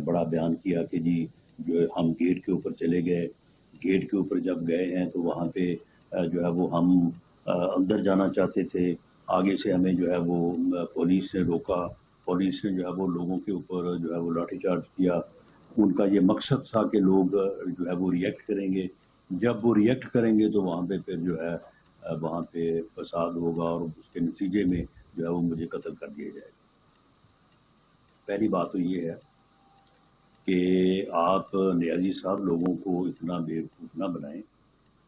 بڑا بیان کیا کہ جی جو ہم گیٹ کے اوپر چلے گئے، گیٹ کے اوپر جب گئے ہیں تو وہاں پہ جو ہے وہ ہم اندر جانا چاہتے تھے، آگے سے ہمیں جو ہے وہ پولیس نے روکا، پولیس نے جو ہے وہ لوگوں کے اوپر جو ہے وہ لاٹھی چارج کیا۔ ان کا یہ مقصد تھا کہ لوگ جو ہے وہ ریئیکٹ کریں گے، جب وہ ریئیکٹ کریں گے تو وہاں پہ پھر جو ہے وہاں پہ فساد ہوگا اور اس کے نتیجے میں جو ہے وہ مجھے قتل کر دیا جائے گا۔ پہلی بات تو یہ ہے کہ آپ نیازی صاحب لوگوں کو اتنا بیوقوف نہ بنائیں۔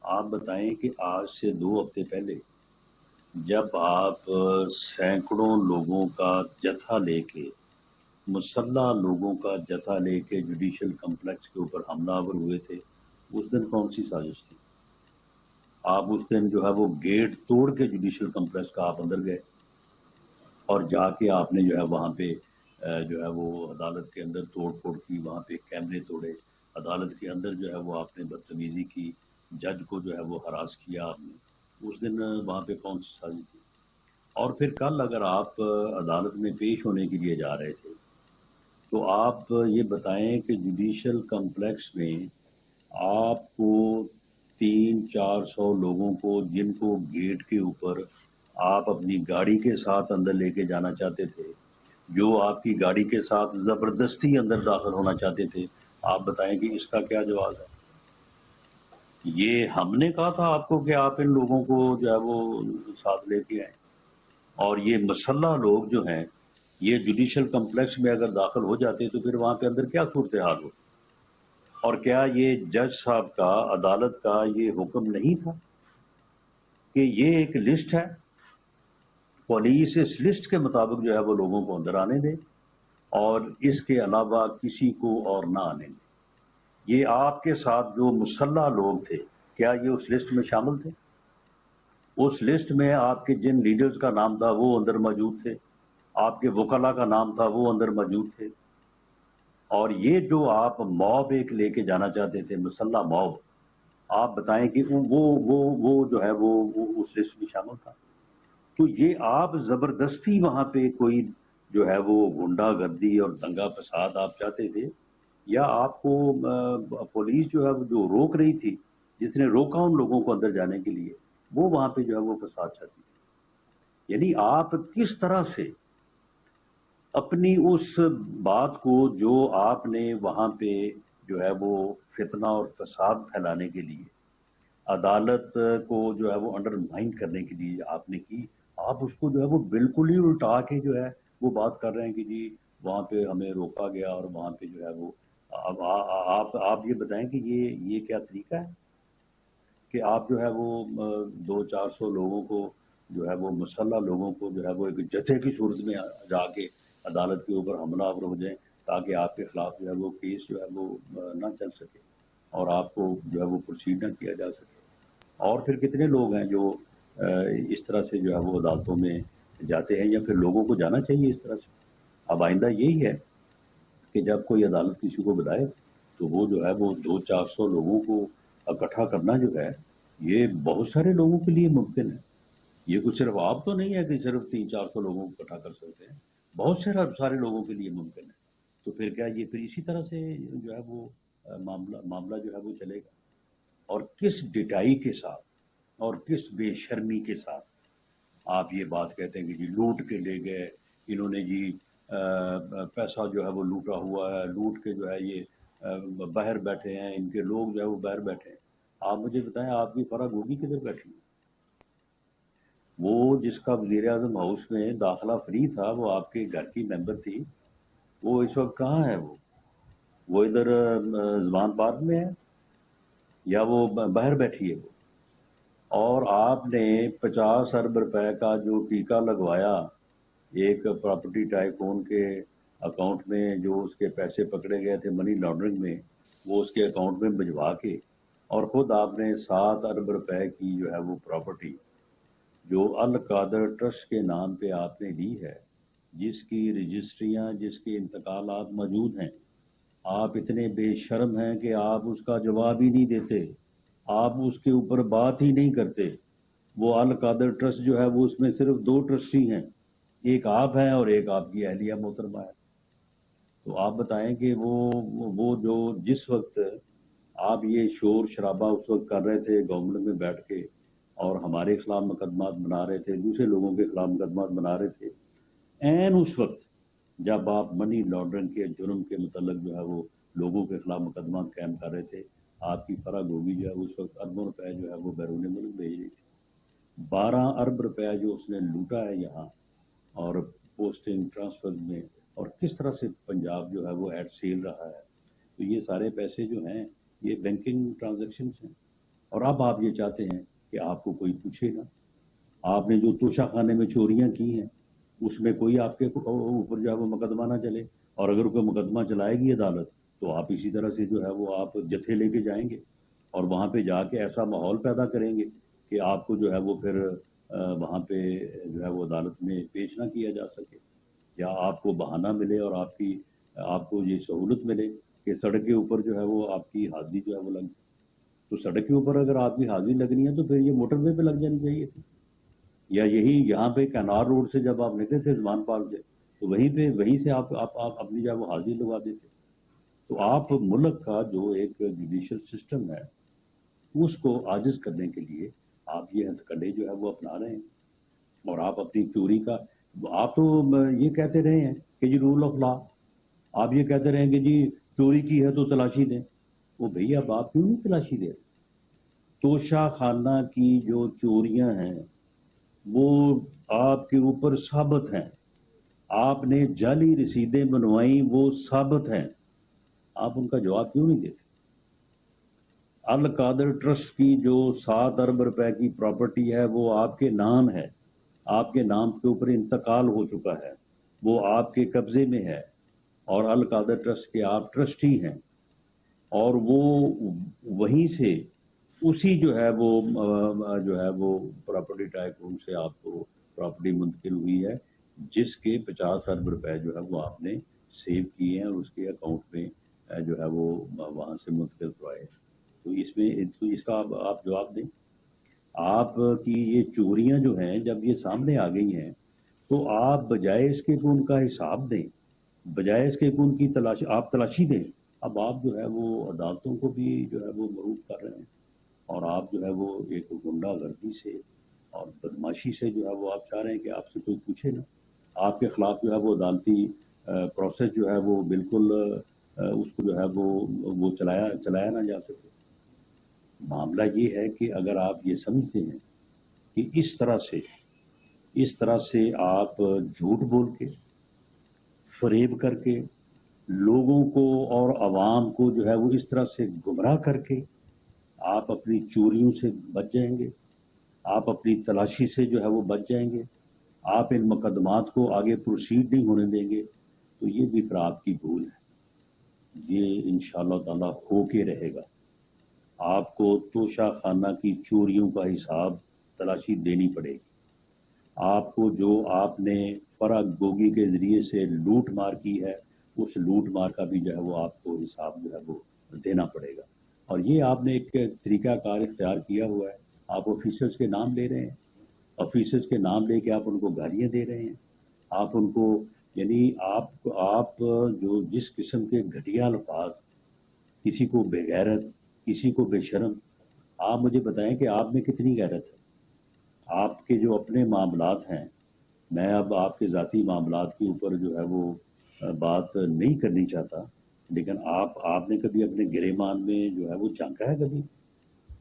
آپ بتائیں کہ آج سے 2 ہفتے پہلے جب آپ سینکڑوں لوگوں کا جتھا لے کے، مسلح لوگوں کا جتھا لے کے جوڈیشل کمپلیکس کے اوپر حملہ آور ہوئے تھے، اس دن کون سی سازش تھی؟ آپ اس دن جو ہے وہ گیٹ توڑ کے جوڈیشل کمپلیکس کا آپ اندر گئے اور جا کے آپ نے جو ہے وہاں پہ جو ہے وہ عدالت کے اندر توڑ پھوڑ کی، وہاں پہ کیمرے توڑے، عدالت کے اندر جو ہے وہ آپ نے بدتمیزی کی، جج کو جو ہے وہ ہراس کیا آپ نے۔ اس دن وہاں پہ کون سی سازش تھی؟ اور پھر کل اگر آپ عدالت میں پیش ہونے کے لیے جا رہے تھے تو آپ یہ بتائیں کہ جوڈیشل کمپلیکس میں آپ کو 300-400 لوگوں کو، جن کو گیٹ کے اوپر آپ اپنی گاڑی کے ساتھ اندر لے کے جانا چاہتے تھے، جو آپ کی گاڑی کے ساتھ زبردستی اندر داخل ہونا چاہتے تھے، آپ بتائیں کہ اس کا کیا جواز ہے؟ یہ ہم نے کہا تھا آپ کو کہ آپ ان لوگوں کو جو ہے وہ ساتھ لے کے آئیں، اور یہ مسلح لوگ جو ہیں یہ جوڈیشل کمپلیکس میں اگر داخل ہو جاتے تو پھر وہاں کے اندر کیا صورتحال ہو؟ اور کیا یہ جج صاحب کا، عدالت کا یہ حکم نہیں تھا کہ یہ ایک لسٹ ہے، پولیس اس لسٹ کے مطابق جو ہے وہ لوگوں کو اندر آنے دے اور اس کے علاوہ کسی کو اور نہ آنے دے؟ یہ آپ کے ساتھ جو مسلح لوگ تھے، کیا یہ اس لسٹ میں شامل تھے؟ اس لسٹ میں آپ کے جن لیڈرز کا نام تھا وہ اندر موجود تھے، آپ کے وکلاء کا نام تھا وہ اندر موجود تھے، اور یہ جو آپ موب ایک لے کے جانا چاہتے تھے، مسلح موب، آپ بتائیں کہ وہ جو ہے وہ اس لسٹ میں شامل تھا؟ تو یہ آپ زبردستی وہاں پہ کوئی جو ہے وہ غنڈہ گردی اور دنگا فساد آپ چاہتے تھے، یا آپ کو پولیس جو ہے جو روک رہی تھی، جس نے روکا ان لوگوں کو اندر جانے کے لیے، وہ وہاں پہ جو ہے وہ فساد چاہتی تھی؟ یعنی آپ کس طرح سے اپنی اس بات کو جو آپ نے وہاں پہ جو ہے وہ فتنہ اور فساد پھیلانے کے لیے، عدالت کو جو ہے وہ انڈر مائن کرنے کے لیے آپ نے کی، آپ اس کو جو ہے وہ بالکل ہی الٹا کے جو ہے وہ بات کر رہے ہیں کہ جی وہاں پہ ہمیں روکا گیا اور وہاں پہ جو ہے وہ آپ یہ بتائیں کہ یہ کیا طریقہ ہے کہ آپ جو ہے وہ 200-400 لوگوں کو جو ہے وہ مسلح لوگوں کو جو ہے وہ ایک جتھے کی صورت میں جا کے عدالت کے اوپر حملہ آور ہو جائیں تاکہ آپ کے خلاف جو ہے وہ کیس جو ہے وہ نہ چل سکے اور آپ کو جو ہے وہ پروسیڈ نہ کیا جا سکے؟ اور پھر کتنے لوگ ہیں جو اس طرح سے جو ہے وہ عدالتوں میں جاتے ہیں، یا پھر لوگوں کو جانا چاہیے اس طرح سے؟ اب آئندہ یہی ہے کہ جب کوئی عدالت کسی کو بلائے تو وہ جو ہے وہ 200-400 لوگوں کو اکٹھا کرنا جو ہے یہ بہت سارے لوگوں کے لیے ممکن ہے۔ یہ کچھ صرف آپ تو نہیں ہے کہ صرف 300-400 لوگوں کو اکٹھا کر سکتے ہیں، بہت سارے لوگوں کے لیے ممکن ہے۔ تو پھر کیا یہ پھر اسی طرح سے جو ہے وہ معاملہ جو ہے وہ چلے گا؟ اور کس ڈٹائی کے ساتھ اور کس بے شرمی کے ساتھ آپ یہ بات کہتے ہیں کہ جی لوٹ کے لے گئے انہوں نے، جی پیسہ جو ہے وہ لوٹا ہوا ہے، لوٹ کے جو ہے یہ باہر بیٹھے ہیں، ان کے لوگ جو ہے وہ باہر بیٹھے ہیں۔ آپ مجھے بتائیں آپ کی فرا گوگی کدھر بیٹھی ہے؟ وہ جس کا وزیر اعظم ہاؤس میں داخلہ فری تھا، وہ آپ کے گھر کی ممبر تھی، وہ اس وقت کہاں ہے؟ وہ ادھر زبان پارک میں ہے یا وہ باہر بیٹھی ہے وہ؟ اور آپ نے 50 ارب روپے کا جو ٹیکہ لگوایا ایک پراپرٹی ٹائکون کے اکاؤنٹ میں، جو اس کے پیسے پکڑے گئے تھے منی لانڈرنگ میں، وہ اس کے اکاؤنٹ میں بھجوا کے، اور خود آپ نے 7 ارب روپے کی جو ہے وہ پراپرٹی جو القادر ٹرسٹ کے نام پہ آپ نے لی ہے، جس کی رجسٹریاں، جس کے انتقالات موجود ہیں، آپ اتنے بے شرم ہیں کہ آپ اس کا جواب ہی نہیں دیتے، آپ اس کے اوپر بات ہی نہیں کرتے۔ وہ القادر ٹرسٹ جو ہے وہ اس میں صرف 2 ٹرسٹی ہیں، ایک آپ ہیں اور ایک آپ کی اہلیہ محترمہ ہے۔ تو آپ بتائیں کہ وہ جو جس وقت آپ یہ شور شرابہ اس وقت کر رہے تھے گورنمنٹ میں بیٹھ کے اور ہمارے خلاف مقدمات بنا رہے تھے، دوسرے لوگوں کے خلاف مقدمات بنا رہے تھے، عین اس وقت جب آپ منی لانڈرنگ کے جرم کے متعلق جو ہے وہ لوگوں کے خلاف مقدمات قائم کر رہے تھے، آپ کی فرا گوگی جو ہے اس وقت اربوں روپے جو ہے وہ بیرون ملک بھیج رہی تھی۔ 12 ارب روپے جو اس نے لوٹا ہے یہاں، اور پوسٹنگ ٹرانسفر میں، اور کس طرح سے پنجاب جو ہے وہ ایٹ سیل رہا ہے، تو یہ سارے پیسے جو ہیں یہ بینکنگ ٹرانزیکشنز ہیں۔ اور اب آپ یہ چاہتے ہیں کہ آپ کو کوئی پوچھے گا، آپ نے جو توشہ خانے میں چوریاں کی ہیں اس میں کوئی آپ کے اوپر جو ہے وہ مقدمہ نہ چلے، اور اگر کوئی مقدمہ چلائے گی عدالت تو آپ اسی طرح سے جو ہے وہ آپ جتھے لے کے جائیں گے اور وہاں پہ جا کے ایسا ماحول پیدا کریں گے کہ آپ کو جو ہے وہ پھر وہاں پہ جو ہے وہ عدالت میں پیش نہ کیا جا سکے، یا آپ کو بہانہ ملے اور آپ کو یہ سہولت ملے کہ سڑک کے اوپر جو ہے وہ آپ کی حاضری جو ہے وہ لگ جائے۔ تو سڑک کے اوپر اگر آپ کی حاضری لگنی ہے تو پھر یہ موٹر وے پہ لگ جانی چاہیے تھی، یا یہی یہاں پہ کنار روڈ سے جب آپ نکلے تھے زمان پارک سے تو وہیں سے آپ اپنی جو ہے وہ حاضری لگوا دیتے۔ تو آپ ملک کا جو ایک جوڈیشل سسٹم ہے اس کو عاجز کرنے کے لیے آپ یہ ہتھ کنڈے جو ہے وہ اپنا رہے ہیں، اور آپ اپنی چوری کا آپ تو یہ کہتے رہے ہیں کہ جی رول آف لا، آپ یہ کہتے رہے ہیں کہ جی چوری کی ہے تو تلاشی دیں۔ وہ بھئی اب آپ کیوں نہیں تلاشی دے رہے؟ توشہ خانہ کی جو چوریاں ہیں وہ آپ کے اوپر ثابت ہیں، آپ نے جعلی رسیدیں بنوائیں وہ ثابت ہیں، آپ ان کا جواب کیوں نہیں دیتے؟ القادر ٹرسٹ کی جو 7 ارب روپے کی پراپرٹی ہے وہ آپ کے نام ہے، آپ کے نام کے اوپر انتقال ہو چکا ہے، وہ آپ کے قبضے میں ہے، اور القادر ٹرسٹ کے آپ ٹرسٹی ہیں، اور وہ وہیں سے اسی جو ہے وہ پراپرٹی ٹائکون سے آپ کو پراپرٹی منتقل ہوئی ہے، جس کے 50 ارب روپے جو ہے وہ آپ نے سیو کیے ہیں اور اس کے اکاؤنٹ میں جو ہے وہ وہاں سے منتقل کروائے۔ تو اس کا آپ جواب دیں۔ آپ کی یہ چوریاں جو ہیں جب یہ سامنے آ گئی ہیں تو آپ بجائے اس کے کہ ان کا حساب دیں، بجائے اس کے کہ ان کی تلاشی دیں، اب آپ جو ہے وہ عدالتوں کو بھی جو ہے وہ مروب کر رہے ہیں، اور آپ جو ہے وہ ایک غنڈہ گردی سے اور بدماشی سے جو ہے وہ آپ چاہ رہے ہیں کہ آپ سے کوئی پوچھے نا، آپ کے خلاف جو ہے وہ عدالتی پروسیس جو ہے وہ بالکل اس کو جو ہے وہ چلایا نہ جا سکے۔ معاملہ یہ ہے کہ اگر آپ یہ سمجھتے ہیں کہ اس طرح سے آپ جھوٹ بول کے، فریب کر کے، لوگوں کو اور عوام کو جو ہے وہ اس طرح سے گمراہ کر کے آپ اپنی چوریوں سے بچ جائیں گے، آپ اپنی تلاشی سے جو ہے وہ بچ جائیں گے، آپ ان مقدمات کو آگے پروسیڈ نہیں ہونے دیں گے، تو یہ بھی پھر آپ کی بھول ہے، یہ انشاءاللہ تعالی ہو کے رہے گا۔ آپ کو توشہ خانہ کی چوریوں کا حساب تلاشی دینی پڑے گی، آپ کو جو آپ نے فرا گوگی کے ذریعے سے لوٹ مار کی ہے اس لوٹ مار کا بھی جو ہے وہ آپ کو حساب جو ہے وہ دینا پڑے گا۔ اور یہ آپ نے ایک طریقہ کار اختیار کیا ہوا ہے، آپ آفیسرز کے نام لے رہے ہیں، آفیسرز کے نام لے کے آپ ان کو گالیاں دے رہے ہیں، آپ ان کو یعنی آپ جو جس قسم کے گھٹیا الفاظ، کسی کو بے غیرت، کسی کو بے شرم، آپ مجھے بتائیں کہ آپ میں کتنی غیرت ہے؟ آپ کے جو اپنے معاملات ہیں، میں اب آپ کے ذاتی معاملات کے اوپر جو ہے وہ بات نہیں کرنی چاہتا، لیکن آپ نے کبھی اپنے گریمان میں جو ہے وہ جھانکا ہے کبھی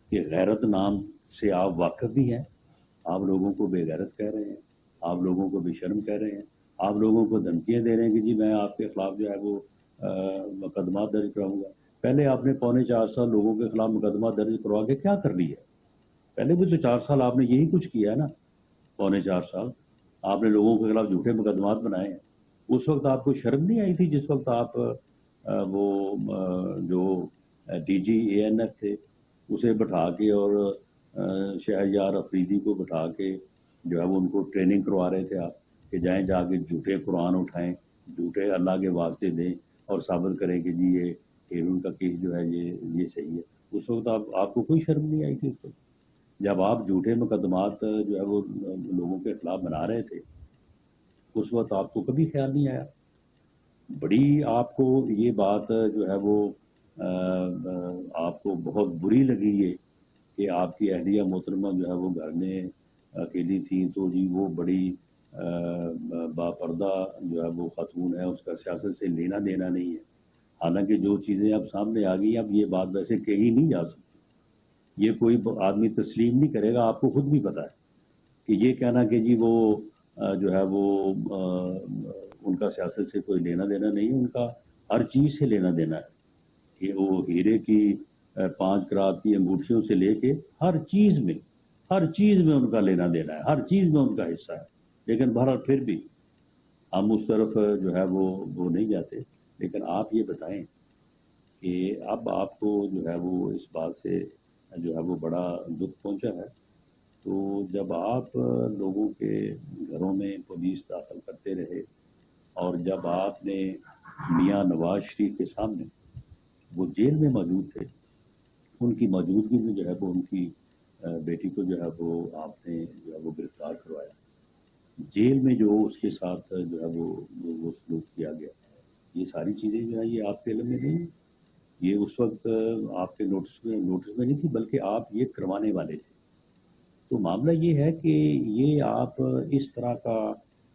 کہ غیرت نام سے آپ واقف بھی ہیں؟ آپ لوگوں کو بے غیرت کہہ رہے ہیں، آپ لوگوں کو بے شرم کہہ رہے ہیں، آپ لوگوں کو دھمکیاں دے رہے ہیں کہ جی میں آپ کے خلاف جو ہے وہ مقدمات درج کراؤں گا۔ پہلے آپ نے 4.25 سال لوگوں کے خلاف مقدمات درج کروا کے کیا کر لی ہے؟ پہلے بھی تو 4 سال آپ نے یہی کچھ کیا ہے نا، 4.25 سال آپ نے لوگوں کے خلاف جھوٹے مقدمات بنائے ہیں۔ اس وقت آپ کو شرم نہیں آئی تھی جس وقت آپ جو ڈی جی اے این ایف تھے اسے بٹھا کے اور شہریار افریدی کو بٹھا کے جو ہے وہ ان کو ٹریننگ کروا رہے تھے آپ کہ جائیں جا کے جھوٹے قرآن اٹھائیں، جھوٹے اللہ کے واسطے دیں اور ثابت کریں کہ جی یہ ہیرون کا کیس جو ہے یہ صحیح ہے۔ اس وقت آپ کو کوئی شرم نہیں آئی تھی؟ اس وقت جب آپ جھوٹے مقدمات جو ہے وہ لوگوں کے خلاف بنا رہے تھے اس وقت آپ کو کبھی خیال نہیں آیا بڑی آپ کو یہ بات جو ہے وہ آپ کو بہت بری لگی ہے کہ آپ کی اہلیہ محترمہ جو ہے وہ گھر میں اکیلی تھی، تو جی وہ بڑی باپردہ جو ہے وہ خاتون ہے، اس کا سیاست سے لینا دینا نہیں ہے۔ حالانکہ جو چیزیں اب سامنے آ گئی، اب یہ بات ویسے کہی نہیں جا سکتی، یہ کوئی آدمی تسلیم نہیں کرے گا، آپ کو خود بھی پتا ہے کہ یہ کہنا کہ جی وہ جو ہے وہ ان کا سیاست سے کوئی لینا دینا نہیں ہے، ان کا ہر چیز سے لینا دینا ہے کہ وہ ہیرے کی 5 کرات کی انگوٹھیوں سے لے کے ہر چیز میں ان کا لینا دینا ہے، ہر چیز میں ان کا حصہ ہے۔ لیکن بہرحال پھر بھی ہم اس طرف جو ہے وہ نہیں جاتے۔ لیکن آپ یہ بتائیں کہ اب آپ کو جو ہے وہ اس بات سے جو ہے وہ بڑا دکھ پہنچا ہے، تو جب آپ لوگوں کے گھروں میں پولیس داخل کرتے رہے اور جب آپ نے میاں نواز شریف کے سامنے وہ جیل میں موجود تھے، ان کی موجودگی میں جو ہے وہ ان کی بیٹی کو جو ہے وہ آپ نے جو ہے وہ گرفتار کروایا، جیل میں جو اس کے ساتھ جو ہے وہ سلوک کیا گیا، یہ ساری چیزیں جو ہے یہ آپ کے علم میں نہیں ہیں، یہ اس وقت آپ کے نوٹس میں نہیں تھی، بلکہ آپ یہ کروانے والے تھے۔ تو معاملہ یہ ہے کہ یہ آپ اس طرح کا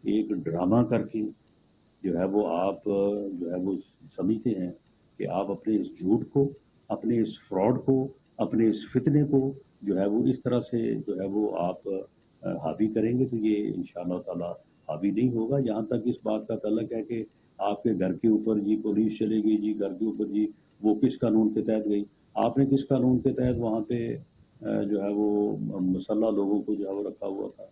ایک ڈرامہ کر کے جو ہے وہ آپ جو ہے وہ سمجھتے ہیں کہ آپ اپنے اس جھوٹ کو، اپنے اس فراڈ کو، اپنے اس فتنے کو جو ہے وہ اس طرح سے جو ہے وہ آپ حاوی کریں گے، تو یہ انشاءاللہ تعالی حاوی نہیں ہوگا۔ جہاں تک اس بات کا تعلق ہے کہ آپ کے گھر کے اوپر جی پولیس چلے گئی، جی گھر کے اوپر جی وہ کس قانون کے تحت گئی، آپ نے کس قانون کے تحت وہاں پہ جو ہے وہ مسلح لوگوں کو جو ہے وہ رکھا ہوا تھا،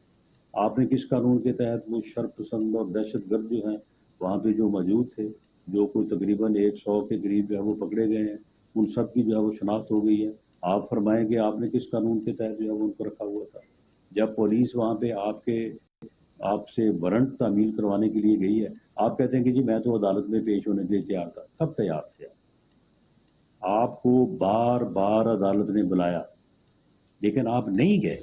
آپ نے کس قانون کے تحت وہ شر پسند اور دہشت گرد جو ہیں وہاں پہ جو موجود تھے، جو کوئی تقریباً 100 کے قریب جو ہے وہ پکڑے گئے ہیں، ان سب کی جو ہے وہ شناخت ہو گئی ہے، آپ فرمائیں کہ آپ نے کس قانون کے تحت جو ہے وہ ان کو رکھا ہوا تھا۔ جب پولیس وہاں پہ آپ سے وارنٹ تعمیل کروانے کے لیے گئی ہے، آپ کہتے ہیں کہ جی میں تو عدالت میں پیش ہونے کے لیے تیار تھا، کب تیار تھے آپ کو بار بار عدالت نے بلایا لیکن آپ نہیں گئے،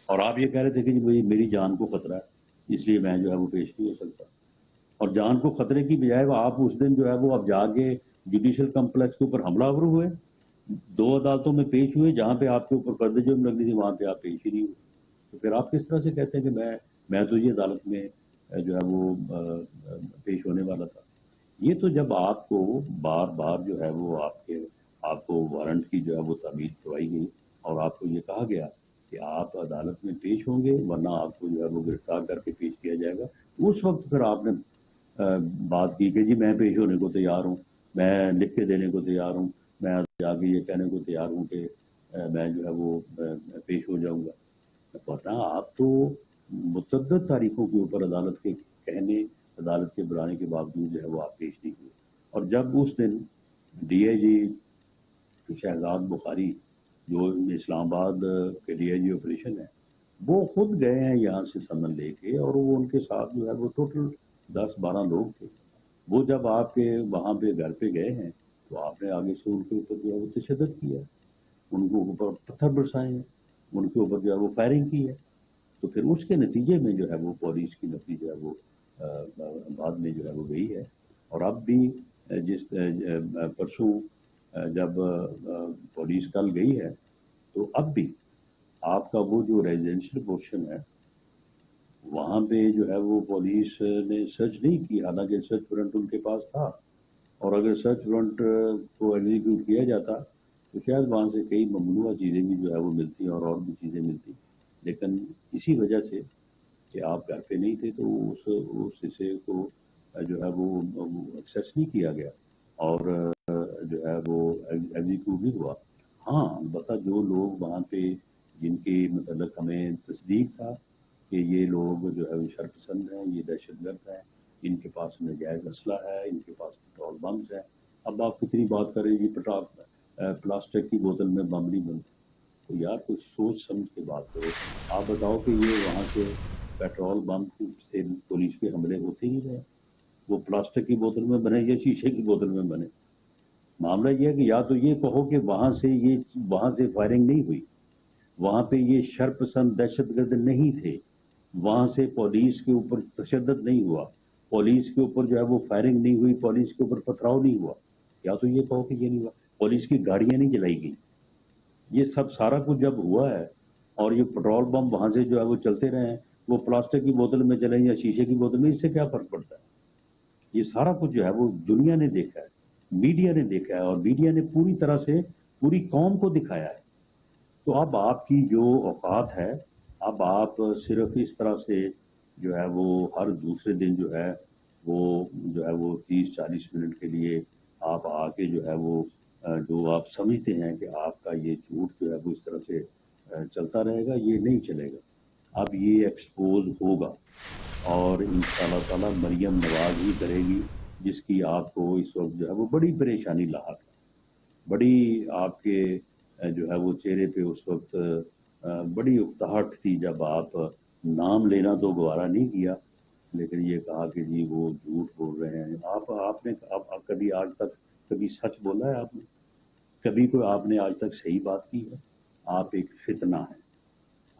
اور آپ یہ کہہ رہے تھے کہ جی میری جان کو خطرہ ہے اس لیے میں جو ہے وہ پیش نہیں ہو سکتا، اور جان کو خطرے کی بجائے وہ آپ اس دن جو ہے وہ اب جا کے جوڈیشل کمپلیکس کے اوپر حملہ آور ہوئے، 2 عدالتوں میں پیش ہوئے، جہاں پہ آپ کے اوپر فرد جرم لگنی تھی وہاں پہ آپ پیش ہی نہیں ہوئے، تو پھر آپ کس طرح سے کہتے ہیں کہ میں تو یہ عدالت میں جو ہے وہ پیش ہونے والا تھا۔ یہ تو جب آپ کو بار بار جو ہے وہ آپ کو وارنٹ کی جو ہے وہ تعمیل کروائی گئی اور آپ کو یہ کہا گیا کہ آپ عدالت میں پیش ہوں گے ورنہ آپ کو جو ہے وہ گرفتار کر کے پیش کیا جائے گا، اس وقت پھر آپ نے بات کی کہ جی میں پیش ہونے کو تیار ہوں، میں لکھ کے دینے کو تیار ہوں، میں جا کے یہ کہنے کو تیار ہوں کہ میں جو ہے وہ پیش ہو جاؤں گا، ورنہ آپ تو متعدد تاریخوں کے اوپر عدالت کے کہنے، عدالت کے بلانے کے باوجود جو ہے وہ آپ پیش نہیں ہوئے، اور جب اس دن ڈی آئی جی شہزاد بخاری جو اسلام آباد کے ڈی آئی جی آپریشن ہے، وہ خود گئے ہیں یہاں سے سمن لے کے، اور وہ ان کے ساتھ جو ہے وہ ٹوٹل 10-12 لوگ تھے، وہ جب آپ کے وہاں پہ گھر پہ گئے ہیں تو آپ نے آگے سے ان کے اوپر جو ہے وہ تشدد کیا ہے، ان کو اوپر پتھر برسائے ہیں، ان کے اوپر جو ہے وہ فائرنگ کی ہے، تو پھر اس کے نتیجے میں جو ہے وہ پولیس کی نفری جو ہے وہ بعد میں جو ہے وہ گئی ہے، اور اب بھی جس پرسوں جب پولیس کل گئی ہے تو اب بھی آپ کا وہ جو ریزیڈینشیل پورشن ہے وہاں پہ جو ہے وہ پولیس نے سرچ نہیں کی، حالانکہ سرچ وارنٹ ان کے پاس تھا، اور اگر سرچ وارنٹ کو ایگزیکیوٹ کیا جاتا تو شاید وہاں سے کئی ممنوعہ چیزیں بھی جو ہے وہ ملتی اور بھی چیزیں ملتی، لیکن اسی وجہ سے کہ آپ گھر پہ نہیں تھے تو اس حصے کو جو ہے وہ ایکسیس نہیں کیا گیا اور جو ہے وہ ایگزیکیوٹ نہیں ہوا۔ ہاں البتہ جو لوگ وہاں پہ جن کے متعلق ہمیں تصدیق تھا کہ یہ لوگ جو ہے وہ شرپسند ہیں، یہ دہشت گرد ہیں، ان کے پاس ناجائز اسلحہ ہے، ان کے پاس پیٹرول بمز ہیں، اب آپ کتنی بات کریں جی پلاسٹک کی بوتل میں بم نہیں بنتے، تو یار کچھ سوچ سمجھ کے بات کرو، آپ بتاؤ کہ یہ وہاں سے پیٹرول بم سے پولیس پہ حملے ہوتے ہی رہے، وہ پلاسٹک کی بوتل میں بنے یا شیشے کی بوتل میں بنے، معاملہ یہ ہے کہ یا تو یہ کہو کہ وہاں سے فائرنگ نہیں ہوئی، وہاں پہ یہ شرپسند دہشت گرد نہیں تھے، وہاں سے پولیس کے اوپر تشدد نہیں ہوا، پولیس کے اوپر جو ہے وہ فائرنگ نہیں ہوئی, پولیس کے اوپر پتھراؤ نہیں ہوا, یا تو یہ کہو کہ یہ نہیں ہوا, پولیس کی گاڑیاں نہیں جلائی گئی. یہ سب سارا کچھ جب ہوا ہے اور یہ پٹرول بم وہاں سے جو ہے وہ چلتے رہے ہیں, وہ پلاسٹک کی بوتل میں چلیں یا شیشے کی بوتل میں, اس سے کیا فرق پڑتا ہے؟ یہ سارا کچھ جو ہے وہ دنیا نے دیکھا ہے, میڈیا نے دیکھا ہے, اور میڈیا نے پوری طرح سے پوری قوم کو دکھایا ہے. تو اب آپ کی جو اوقات ہے, اب آپ صرف اس طرح سے جو ہے وہ ہر دوسرے دن جو ہے وہ 30-40 منٹ کے لیے آپ آ کے جو ہے وہ جو آپ سمجھتے ہیں کہ آپ کا یہ جھوٹ جو ہے وہ اس طرح سے چلتا رہے گا, یہ نہیں چلے گا. اب یہ ایکسپوز ہوگا اور انشاءاللہ تعالیٰ مریم نواز ہی کرے گی, جس کی آپ کو اس وقت جو ہے وہ بڑی پریشانی لاحق ہے. بڑی آپ کے جو ہے وہ چہرے پہ اس وقت بڑی اکتاہٹ تھی جب آپ نام لینا تو گوارا نہیں کیا, لیکن یہ کہا کہ جی وہ جھوٹ بول رہے ہیں. آپ نے کبھی آج تک کبھی سچ بولا ہے؟ آپ نے کبھی کوئی آپ نے آج تک صحیح بات کی ہے؟ آپ ایک فتنہ ہیں,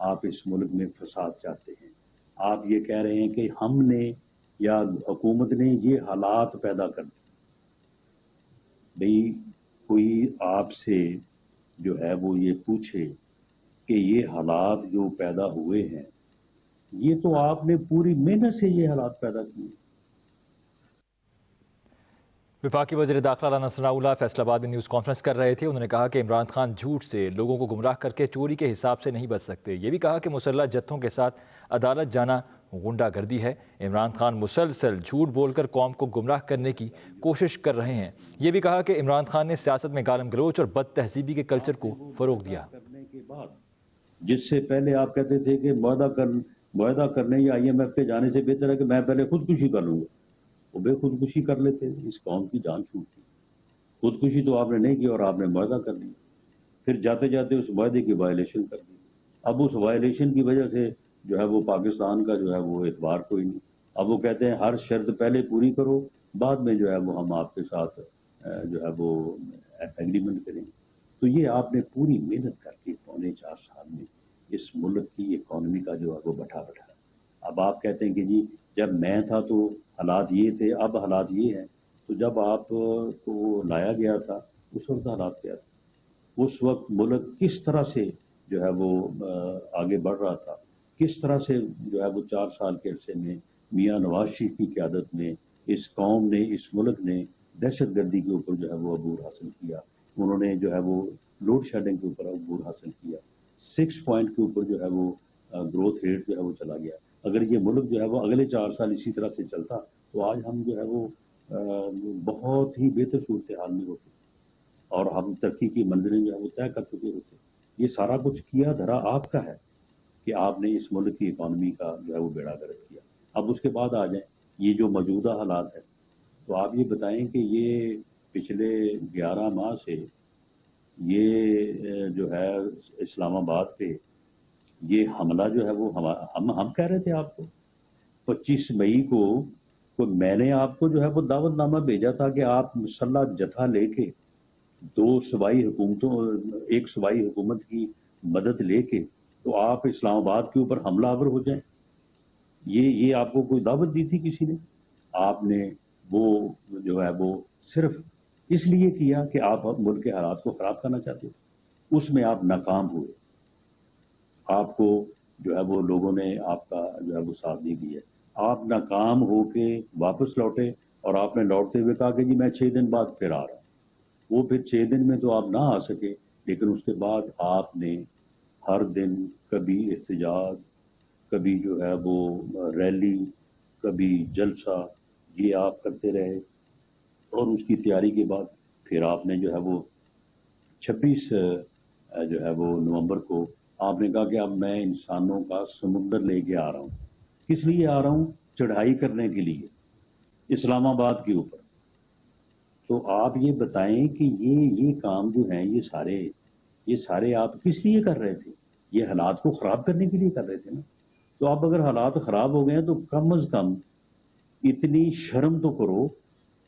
آپ اس ملک میں فساد چاہتے ہیں. آپ یہ کہہ رہے ہیں کہ ہم نے یا حکومت نے یہ حالات پیدا کر دی. بھئی کوئی آپ سے جو ہے وہ یہ پوچھے کہ یہ حالات جو پیدا ہوئے ہیں, یہ تو آپ نے پوری محنت سے یہ حالات پیدا کیے. وفاقی وزیر داخلہ رانا ثناء اللہ فیصل آباد میں نیوز کانفرنس کر رہے تھے. انہوں نے کہا کہ عمران خان جھوٹ سے لوگوں کو گمراہ کر کے چوری کے حساب سے نہیں بچ سکتے. یہ بھی کہا کہ مسلح جتھوں کے ساتھ عدالت جانا غنڈہ گردی ہے. عمران خان مسلسل جھوٹ بول کر قوم کو گمراہ کرنے کی کوشش کر رہے ہیں. یہ بھی کہا کہ عمران خان نے سیاست میں گالم گلوچ اور بد تہذیبی کے کلچر کو فروغ دیا. کرنے کے بعد جس سے پہلے آپ کہتے تھے کہ معاہدہ کرنے یا IMF کے جانے سے بہتر ہے کہ میں پہلے خودکشی کر لوں گا, وہ بے خودکشی کر لیتے. اس قوم کی جان چھوٹتی. خودکشی تو آپ نے نہیں کی اور آپ نے معاہدہ کر لیا, پھر جاتے جاتے اس معاہدے کی وائلیشن کر دی. اب اس وائلیشن کی وجہ سے جو ہے وہ پاکستان کا جو ہے وہ اعتبار کوئی نہیں. اب وہ کہتے ہیں ہر شرط پہلے پوری کرو, بعد میں جو ہے وہ ہم آپ کے ساتھ جو ہے وہ ایگریمنٹ کریں. تو یہ آپ نے پوری محنت کر کے 4.25 سال میں اس ملک کی اکانومی کا جو ہے وہ بٹھا. اب آپ کہتے ہیں کہ جی جب میں تھا تو حالات یہ تھے, اب حالات یہ ہیں. تو جب آپ کو لایا گیا تھا اس وقت حالات کیا تھا؟ اس وقت ملک کس طرح سے جو ہے وہ آگے بڑھ رہا تھا, کس طرح سے جو ہے وہ 4 سال کے عرصے میں میاں نواز شریف کی قیادت میں اس قوم نے, اس ملک نے دہشت گردی کے اوپر جو ہے وہ عبور حاصل کیا. انہوں نے جو ہے وہ لوڈ شیڈنگ کے اوپر عبور حاصل کیا. 6 پوائنٹ کے اوپر جو ہے وہ گروتھ ریٹ جو ہے وہ چلا گیا. اگر یہ ملک جو ہے وہ اگلے 4 سال اسی طرح سے چلتا تو آج ہم جو ہے وہ بہت ہی بہتر صورتحال میں ہوتے اور ہم ترقی کی منزلیں جو ہے وہ طے کر چکے ہوتے. یہ سارا کچھ کیا دھرا آپ کا ہے کہ آپ نے اس ملک کی اکانومی کا جو ہے وہ بیڑا گرک کیا. اب اس کے بعد آ جائیں یہ جو موجودہ حالات ہے, تو آپ یہ بتائیں کہ یہ پچھلے 11 ماہ سے یہ جو ہے اسلام آباد پہ یہ حملہ جو ہے وہ ہم کہہ رہے تھے آپ کو 25 مئی کو میں نے آپ کو جو ہے وہ دعوت نامہ بھیجا تھا کہ آپ مسلح جتھا لے کے 2 صوبائی حکومتوں, ایک صوبائی حکومت کی مدد لے کے تو آپ اسلام آباد کے اوپر حملہ آور ہو جائیں. یہ آپ کو کوئی دعوت دی تھی کسی نے؟ آپ نے وہ جو ہے وہ صرف اس لیے کیا کہ آپ ملک کے حالات کو خراب کرنا چاہتے تھے. اس میں آپ ناکام ہوئے. آپ کو جو ہے وہ لوگوں نے آپ کا جو ہے وہ ساتھ نہیں دیا. آپ ناکام ہو کے واپس لوٹے اور آپ نے لوٹتے ہوئے کہا کہ جی میں 6 دن بعد پھر آ رہا ہوں. وہ پھر 6 دن میں تو آپ نہ آ سکے, لیکن اس کے بعد آپ نے ہر دن کبھی احتجاج, کبھی جو ہے وہ ریلی, کبھی جلسہ, یہ آپ کرتے رہے. اور اس کی تیاری کے بعد پھر آپ نے جو ہے وہ 26 جو ہے وہ نومبر کو آپ نے کہا کہ اب میں انسانوں کا سمندر لے کے آ رہا ہوں. کس لیے آ رہا ہوں؟ چڑھائی کرنے کے لیے اسلام آباد کے اوپر. تو آپ یہ بتائیں کہ یہ کام جو ہیں یہ سارے آپ کس لیے کر رہے تھے؟ یہ حالات کو خراب کرنے کے لیے کر رہے تھے نا. تو اب اگر حالات خراب ہو گئے ہیں تو کم از کم اتنی شرم تو کرو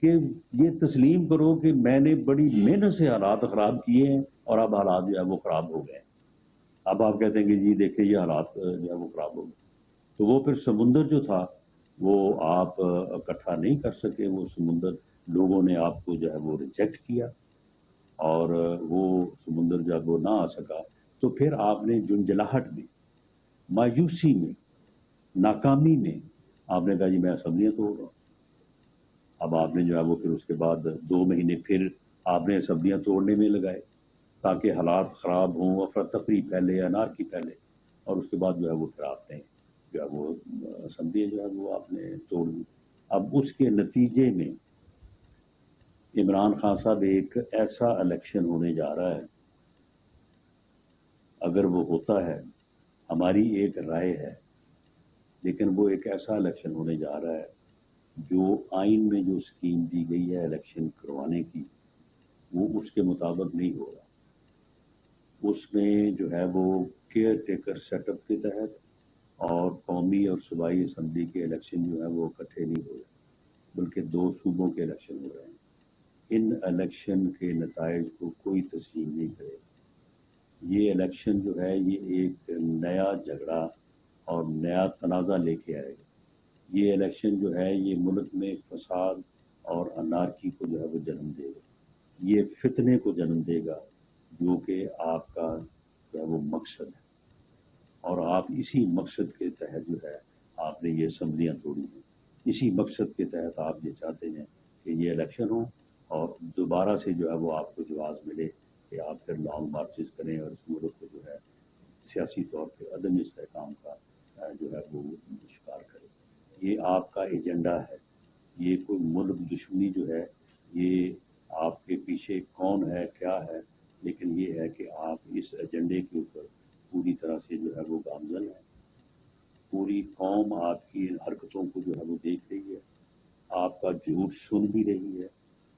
کہ یہ تسلیم کرو کہ میں نے بڑی محنت سے حالات خراب کیے ہیں اور اب حالات جو ہے وہ خراب ہو گئے. اب آپ کہتے ہیں کہ جی دیکھیں یہ حالات جو ہے وہ خراب ہو گئے. تو وہ پھر سمندر جو تھا وہ آپ اکٹھا نہیں کر سکے، وہ سمندر لوگوں نے آپ کو جو ہے وہ ریجیکٹ کیا، اور وہ سمندر جب وہ نہ آ سکا تو پھر آپ نے جنجلاہٹ میں، مایوسی میں، ناکامی میں آپ نے کہا جی میں اسمبلیاں توڑ رہا ہوں۔ اب آپ نے جو ہے وہ پھر اس کے بعد 2 مہینے پھر آپ نے اسمبلیاں توڑنے میں لگائے تاکہ حالات خراب ہوں، افراتفری پھیلے، انارکی پھیلے، اور اس کے بعد جو ہے وہ پھر آپ نے جو ہے وہ اسمبلیاں جو ہے وہ آپ نے توڑ دی۔ اب اس کے نتیجے میں عمران خان صاحب ایک ایسا الیکشن ہونے جا رہا ہے، اگر وہ ہوتا ہے، ہماری ایک رائے ہے، لیکن وہ ایک ایسا الیکشن ہونے جا رہا ہے جو آئین میں جو اسکیم دی گئی ہے الیکشن کروانے کی، وہ اس کے مطابق نہیں ہو رہا۔ اس میں جو ہے وہ کیئر ٹیکر سیٹ اپ کے تحت اور قومی اور صوبائی اسمبلی کے الیکشن جو ہے وہ اکٹھے نہیں ہو رہے، بلکہ 2 صوبوں کے الیکشن ہو رہے ہیں۔ ان الیکشن کے نتائج کو کوئی تسلیم نہیں کرے گا۔ یہ الیکشن جو ہے یہ ایک نیا جھگڑا اور نیا تنازع لے کے آئے گا۔ یہ الیکشن جو ہے یہ ملک میں فساد اور انارکی کو جو ہے وہ جنم دے گا، یہ فتنے کو جنم دے گا، جو کہ آپ کا جو ہے وہ مقصد ہے، اور آپ اسی مقصد کے تحت جو ہے آپ نے یہ اسمبلیاں توڑی ہیں۔ اسی مقصد کے تحت آپ یہ چاہتے ہیں کہ یہ الیکشن ہو اور دوبارہ سے جو ہے وہ آپ کو جواز ملے کہ آپ پھر لانگ مارچز کریں اور اس ملک کو جو ہے سیاسی طور پہ عدم استحکام کا جو ہے وہ شکار کرے۔ یہ آپ کا ایجنڈا ہے، یہ کوئی ملک دشمنی جو ہے یہ آپ کے پیچھے کون ہے کیا ہے، لیکن یہ ہے کہ آپ اس ایجنڈے کے اوپر پوری طرح سے جو ہے وہ گامزن ہے۔ پوری قوم آپ کی ان حرکتوں کو جو ہے وہ دیکھ رہی ہے، آپ کا جھوٹ سن بھی رہی ہے،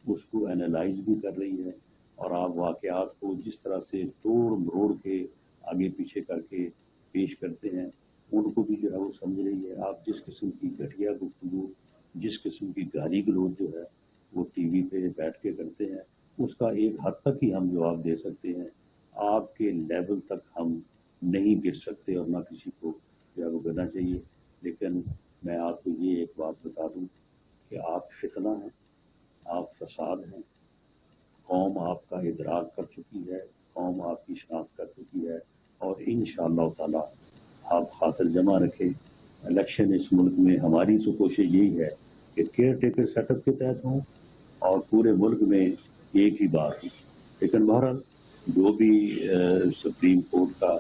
اس کو اینالائز بھی کر رہی ہے، اور آپ واقعات کو جس طرح سے توڑ مروڑ کے آگے پیچھے کر کے پیش کرتے ہیں ان کو بھی جو ہے وہ سمجھ رہی ہے۔ آپ جس قسم کی گھٹیا گفتگو، جس قسم کی گالی گلوچ جو ہے وہ ٹی وی پہ بیٹھ کے کرتے ہیں، اس کا ایک حد تک ہی ہم جواب دے سکتے ہیں، آپ کے لیول تک ہم نہیں گر سکتے اور نہ کسی کو جو ہے وہ کرنا چاہیے۔ لیکن میں آپ کو یہ ایک بات بتا دوں کہ آپ فتنہ ہیں، آپ فساد ہیں، قوم آپ کا ادراک کر چکی ہے، قوم آپ کی شناخت کر چکی ہے، اور انشاءاللہ تعالی آپ خاطر جمع رکھیں۔ الیکشن اس ملک میں ہماری تو کوشش یہی ہے کہ کیئر ٹیکر سیٹ اپ کے تحت ہوں اور پورے ملک میں ایک ہی بات ہو، لیکن بہرحال جو بھی سپریم کورٹ کا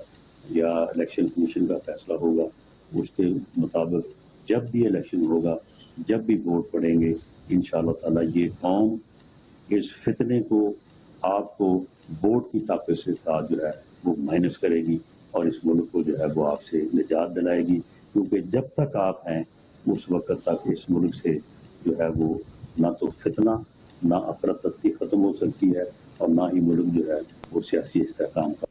یا الیکشن کمیشن کا فیصلہ ہوگا اس کے مطابق جب بھی الیکشن ہوگا، جب بھی ووٹ پڑیں گے، انشاءاللہ تعالی یہ قوم اس فتنے کو آپ کو ووٹ کی طاقت سے ساتھ جو ہے وہ مائنس کرے گی اور اس ملک کو جو ہے وہ آپ سے نجات دلائے گی، کیونکہ جب تک آپ ہیں اس وقت تک اس ملک سے جو ہے وہ نہ تو فتنہ نہ افراتفری ختم ہو سکتی ہے اور نہ ہی ملک جو ہے وہ سیاسی استحکام کا